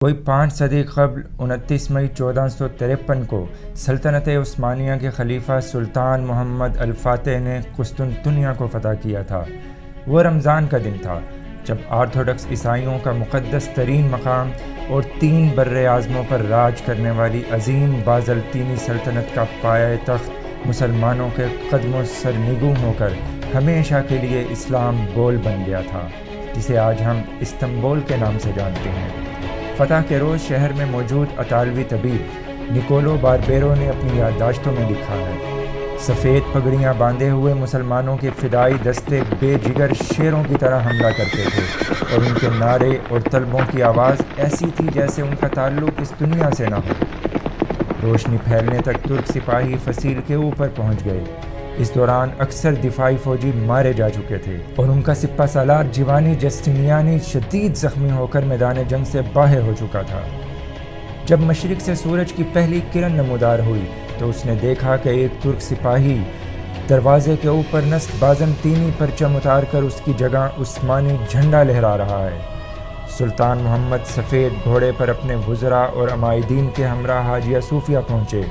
کوئی 5 صدی قبل 29 مئی 1453 کو سلطنت عثمانیہ کے خلیفہ سلطان محمد الفاتح نے قسطنطنیہ کو فتح کیا تھا۔ وہ رمضان کا دن تھا جب آرتھوڈکس عیسائیوں کا مقدس ترین مقام اور 3 بر اعظموں پر راج کرنے والی عظیم بازلطینی سلطنت کا پایہ تخت مسلمانوں کے قدموں سرنگوں ہو کر ہمیشہ کے لیے اسلام بول بن گیا تھا، جسے آج ہم استنبول کے نام سے جانتے ہیں۔ فتح کے روز شہر میں موجود اطالوی طبیب نکولو باربیرو نے اپنی یادداشتوں میں لکھا ہے، سفید پگڑیاں باندھے ہوئے مسلمانوں کے فدائی دستے بے جگر شیروں کی طرح حملہ کرتے تھے، اور ان کے نعرے اور طلبوں کی آواز ایسی تھی جیسے ان کا تعلق اس دنیا سے نہ ہو۔ روشنی پھیلنے تک ترک سپاہی فصیل کے اوپر پہنچ گئے۔ اس دوران اکثر دفاعی فوجی مارے جا چکے تھے اور ان کا سپہ سالار جیوانی جسٹینیانی شدید زخمی ہو کر میدان جنگ سے باہر ہو چکا تھا۔ جب مشرق سے سورج کی پہلی کرن نمودار ہوئی تو اس نے دیکھا کہ ایک ترک سپاہی دروازے کے اوپر نصب بازنطینی پرچم اتار کر اس کی جگہ عثمانی جھنڈا لہرا رہا ہے۔ سلطان محمد سفید گھوڑے پر اپنے وزراء اور عمائدین کے ہمراہ حاجیہ صوفیہ پہنچے۔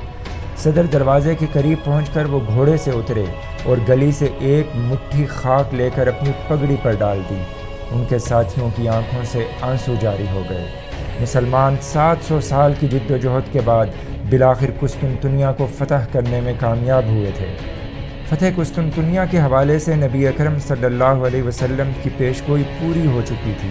صدر دروازے کے قریب پہنچ کر وہ گھوڑے سے اترے اور گلی سے ایک مٹھی خاک لے کر اپنی پگڑی پر ڈال دی۔ ان کے ساتھیوں کی آنکھوں سے آنسو جاری ہو گئے۔ مسلمان 700 سال کی جد و جہد کے بعد بالآخر قسطنطنیہ کو فتح کرنے میں کامیاب ہوئے تھے۔ فتح قسطنطنیہ کے حوالے سے نبی اکرم صلی اللہ علیہ وسلم کی پیشگوئی پوری ہو چکی تھی۔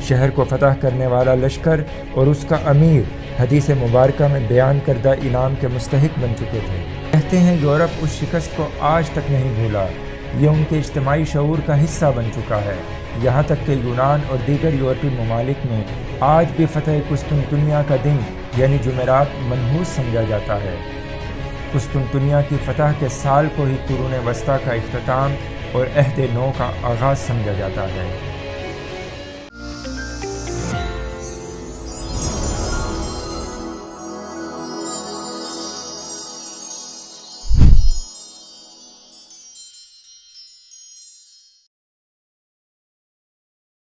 شہر کو فتح کرنے والا لشکر اور اس کا امیر حدیث مبارکہ میں بیان کردہ انعام کے مستحق بن چکے تھے۔ کہتے ہیں یورپ اس شکست کو آج تک نہیں بھولا، یہ ان کے اجتماعی شعور کا حصہ بن چکا ہے، یہاں تک کہ یونان اور دیگر یورپی ممالک میں آج بھی فتح قسطنطنیہ کا دن یعنی جمعرات منحوس سمجھا جاتا ہے۔ قسطنطنیہ کی فتح کے سال کو ہی قرون وسطیٰ کا اختتام اور عہد نو کا آغاز سمجھا جاتا ہے۔